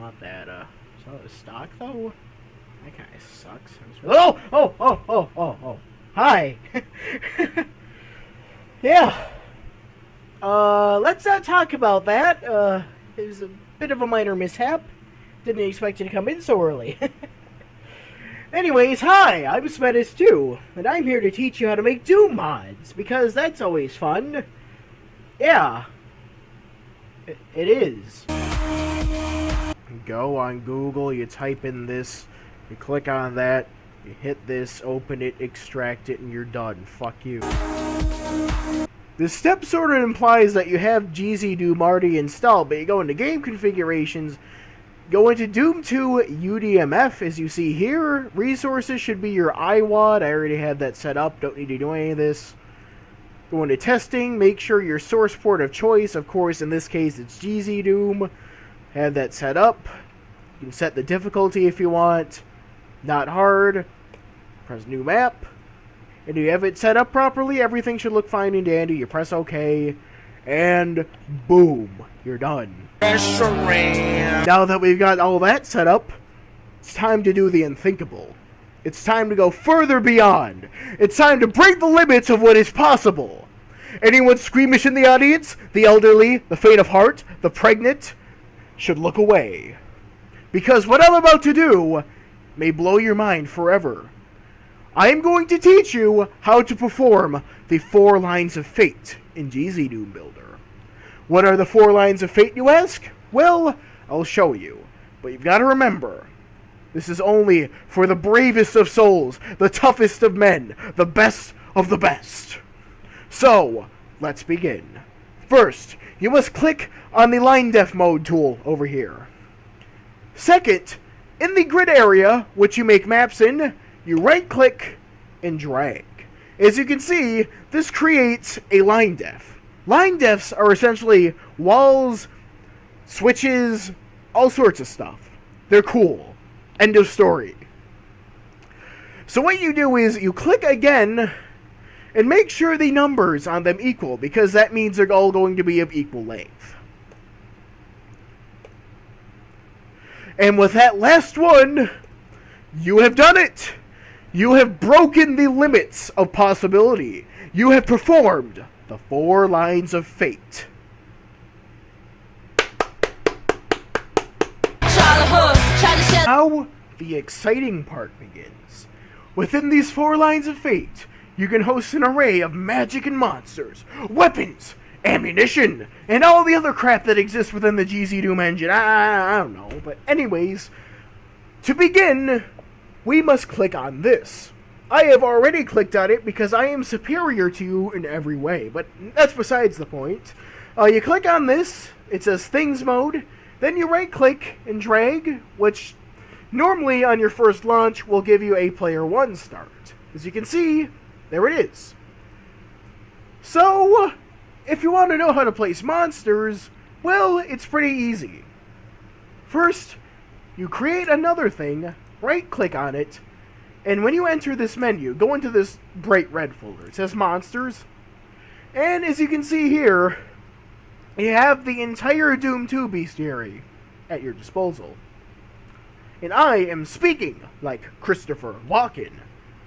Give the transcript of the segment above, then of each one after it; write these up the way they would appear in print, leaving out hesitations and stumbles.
want that. Is that a stock though? That kind of sucks. Oh! Hi. Yeah. Let's not talk about that. It was a bit of a minor mishap. Didn't expect you to come in so early. Anyways, hi, I'm Smetis2, and I'm here to teach you how to make Doom mods, because that's always fun. Yeah. It is. You go on Google, you type in this, you click on that, you hit this, open it, extract it, and you're done. Fuck you. This step sort of implies that you have GZDoom already installed, but you go into game configurations, go into Doom 2 UDMF, as you see here. Resources should be your iWAD. I already have that set up, don't need to do any of this. Go into testing, make sure your source port of choice, of course in this case it's GZDoom. Have that set up. You can set the difficulty if you want. Not hard. Press new map. And you have it set up properly, everything should look fine and dandy. You press OK, and boom, you're done. Now that we've got all that set up, it's time to do the unthinkable. It's time to go further beyond. It's time to break the limits of what is possible. Anyone squeamish in the audience, the elderly, the faint of heart, the pregnant, should look away. Because what I'm about to do may blow your mind forever. I am going to teach you how to perform the 4 lines of fate in GZDoom Builder. What are the 4 lines of fate, you ask? Well, I'll show you. But you've got to remember, this is only for the bravest of souls, the toughest of men, the best of the best. So, let's begin. First, you must click on the line def mode tool over here. Second, in the grid area, which you make maps in, you right-click and drag. As you can see, this creates a line def. Line defs are essentially walls, switches, all sorts of stuff. They're cool. End of story. So what you do is you click again and make sure the numbers on them equal, because that means they're all going to be of equal length. And with that last one, you have done it! You have broken the limits of possibility. You have performed the 4 lines of fate. Now, the exciting part begins. Within these 4 lines of fate, you can host an array of magic and monsters, weapons, ammunition, and all the other crap that exists within the GZDoom engine. I don't know, but anyways, to begin, we must click on this. I have already clicked on it because I am superior to you in every way, but that's besides the point. You click on this, it says Things Mode, then you right-click and drag, which normally on your first launch will give you a Player 1 start. As you can see, there it is. So, if you want to know how to place monsters, well, it's pretty easy. First, you create another thing, right-click on it, and when you enter this menu, go into this bright red folder. It says Monsters, and as you can see here, you have the entire Doom 2 bestiary at your disposal. And I am speaking like Christopher Walken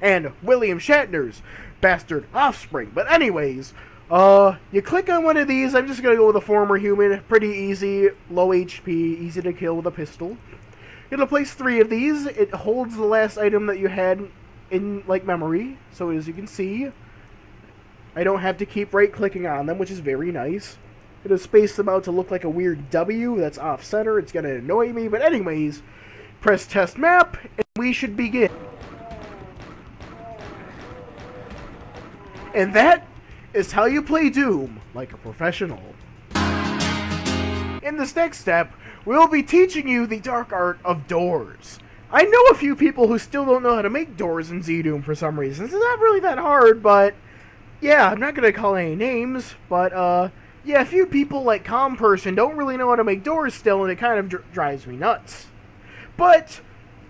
and William Shatner's bastard offspring. But anyways, you click on one of these. I'm just going to go with a former human. Pretty easy, low HP, easy to kill with a pistol. You're going to place 3 of these. It holds the last item that you had in, like, memory. So as you can see, I don't have to keep right-clicking on them, which is very nice. I'm going to space them out to look like a weird W that's off-center. It's going to annoy me. But anyways, press Test Map, and we should begin. And that is how you play Doom like a professional. In this next step, we'll be teaching you the dark art of doors. I know a few people who still don't know how to make doors in ZDoom for some reason. It's not really that hard, but yeah, I'm not going to call any names, but yeah, a few people like Calm Person don't really know how to make doors still, and it kind of drives me nuts. But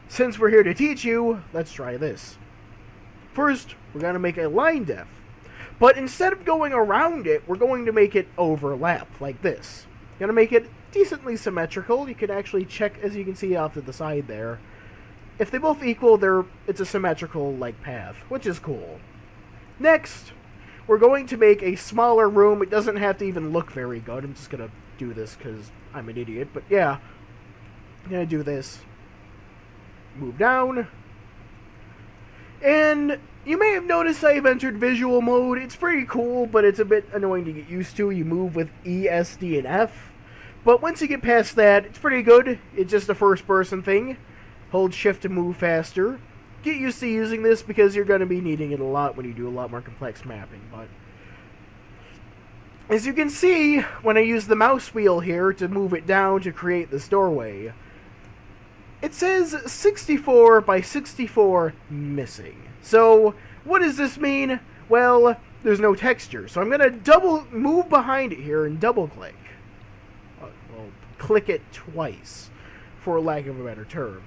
since we're here to teach you, let's try this. First, we're going to make a line def. But instead of going around it, we're going to make it overlap, like this. Gonna make it decently symmetrical. You can actually check, as you can see off to the side there. If they both equal, it's a symmetrical like path, which is cool. Next, we're going to make a smaller room. It doesn't have to even look very good. I'm just gonna do this because I'm an idiot. But yeah, I'm gonna do this. Move down. And you may have noticed I've entered visual mode. It's pretty cool, but it's a bit annoying to get used to. You move with E, S, D, and F. But once you get past that, it's pretty good. It's just a first-person thing. Hold shift to move faster. Get used to using this because you're going to be needing it a lot when you do a lot more complex mapping. But as you can see, when I use the mouse wheel here to move it down to create this doorway, it says 64 by 64 missing. So what does this mean? Well, there's no texture. So I'm going to move behind it here and double click. Well, click it twice, for lack of a better term.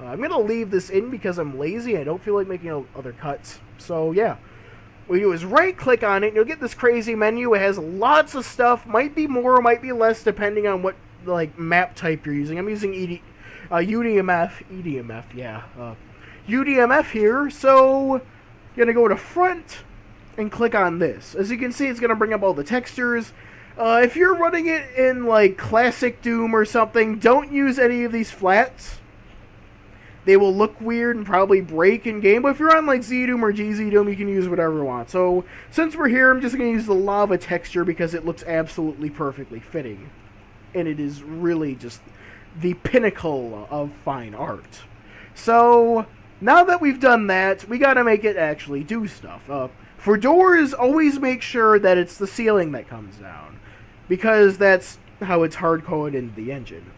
I'm going to leave this in because I'm lazy. I don't feel like making other cuts. So yeah, what you do is right click on it and you'll get this crazy menu. It has lots of stuff. Might be more, might be less, depending on what like map type you're using. I'm using UDMF here. So you're going to go to front and click on this. As you can see, it's going to bring up all the textures. If you're running it in like classic Doom or something, don't use any of these flats. They will look weird and probably break in game, but if you're on like ZDoom or GZDoom, you can use whatever you want. So since we're here, I'm just going to use the lava texture because it looks absolutely perfectly fitting. And it is really just the pinnacle of fine art. So now that we've done that, we got to make it actually do stuff. For doors, always make sure that it's the ceiling that comes down, because that's how it's hard-coded into the engine.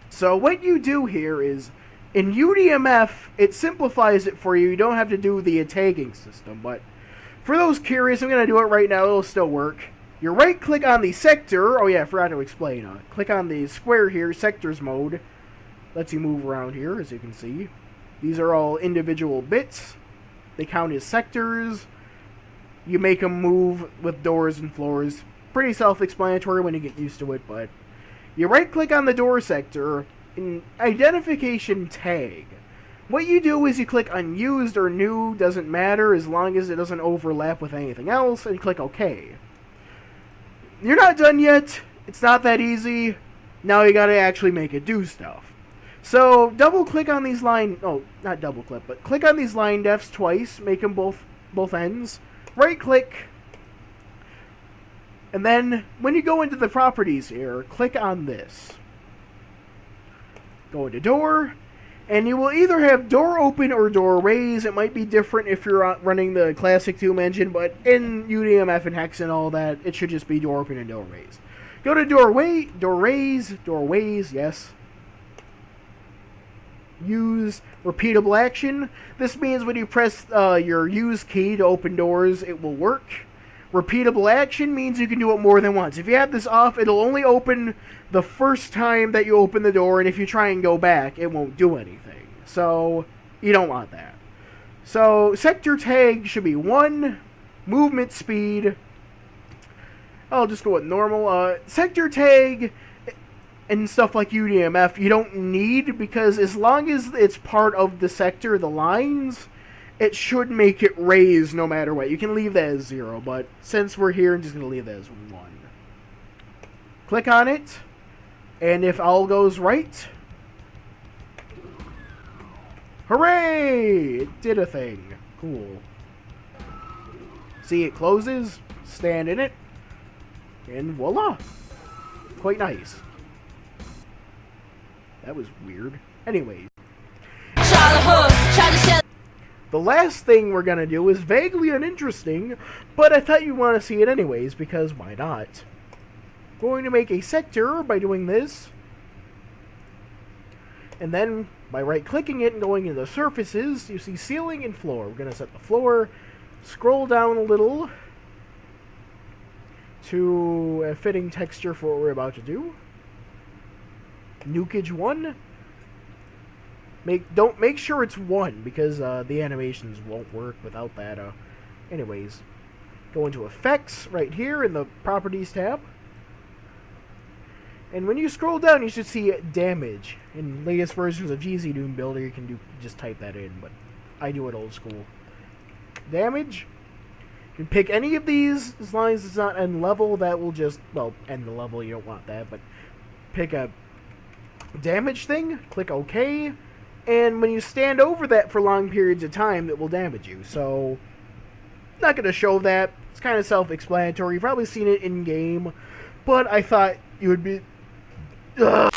So what you do here is, in UDMF, it simplifies it for you. You don't have to do the tagging system, but for those curious, I'm going to do it right now. It'll still work. You right-click on the sector. Oh yeah, I forgot to explain. Click on the square here, sectors mode. Lets you move around here, as you can see. These are all individual bits. They count as sectors. You make them move with doors and floors. Pretty self-explanatory when you get used to it, but you right-click on the door sector. In identification tag, what you do is you click unused or new, doesn't matter as long as it doesn't overlap with anything else, and click OK. You're not done yet. It's not that easy. Now you gotta actually make it do stuff. So double click on these not double click, but click on these line defs twice, make them both ends. Right click, and then when you go into the properties here, click on this. Go into door, and you will either have door open or door raise. It might be different if you're running the classic Doom engine, but in UDMF and Hex and all that, it should just be door open and door raise. Go to door raise, yes. Use repeatable action. This means when you press your use key to open doors, it will work. Repeatable action means you can do it more than once. If you have this off, it'll only open the first time that you open the door, and if you try and go back, it won't do anything. So, you don't want that. So, sector tag should be 1. Movement speed, I'll just go with normal. Sector tag and stuff like UDMF, you don't need, because as long as it's part of the sector, the lines, it should make it raise no matter what. You can leave that as 0, but since we're here, I'm just going to leave that as 1. Click on it, and if all goes right, hooray! It did a thing. Cool. See, it closes, stand in it, and voila! Quite nice. That was weird. Anyways. The last thing we're going to do is vaguely uninteresting, but I thought you'd want to see it anyways, because why not? Going to make a sector by doing this. And then, by right-clicking it and going into the surfaces, you see ceiling and floor. We're going to set the floor, scroll down a little to a fitting texture for what we're about to do. Nukage 1. Make sure it's 1, because the animations won't work without that. Anyways, go into effects right here in the properties tab. And when you scroll down, you should see damage. In latest versions of GZDoom Builder, you can just type that in, but I do it old school. Damage. You can pick any of these as long as it's not end level. That will just, well, end the level. You don't want that, but pick a damage thing. Click OK. And when you stand over that for long periods of time, it will damage you. So, not going to show that. It's kind of self-explanatory. You've probably seen it in-game. But I thought you would be... Ugh.